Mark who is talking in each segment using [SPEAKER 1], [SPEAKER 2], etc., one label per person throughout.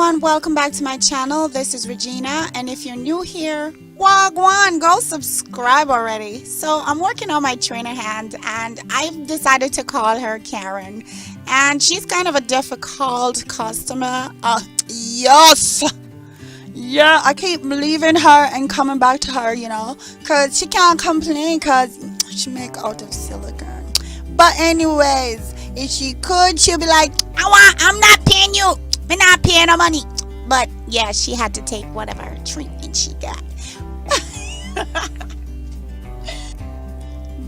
[SPEAKER 1] everyone, welcome back to my channel. This is Regina, and if you're new here, wagwan, go subscribe already. So I'm working on my trainer hand, and I've decided to call her Karen, and she's kind of a difficult customer. Yes, yeah, I keep leaving her and coming back to her, because she can't complain because she make out of silicone. But anyways, if she could, she'll be like, I'm not paying you. I'm not paying no money. But yeah, she had to take whatever treatment she got.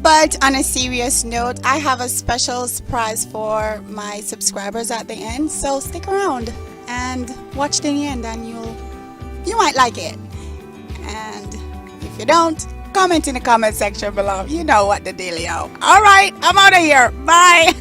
[SPEAKER 1] But on a serious note, I have a special surprise for my subscribers at the end. So stick around and watch to the end, and you might like it. And if you don't, comment in the comment section below. You know what the dealio. All right, I'm out of here. Bye.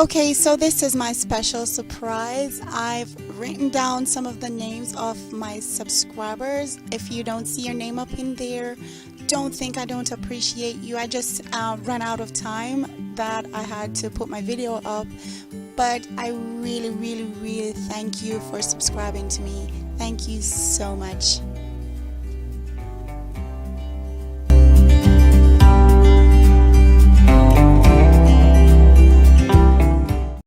[SPEAKER 1] Okay, so this is my special surprise. I've written down some of the names of my subscribers. If you don't see your name up in there, don't think I don't appreciate you. I just ran out of time that I had to put my video up. But I really, really, really thank you for subscribing to me. Thank you so much.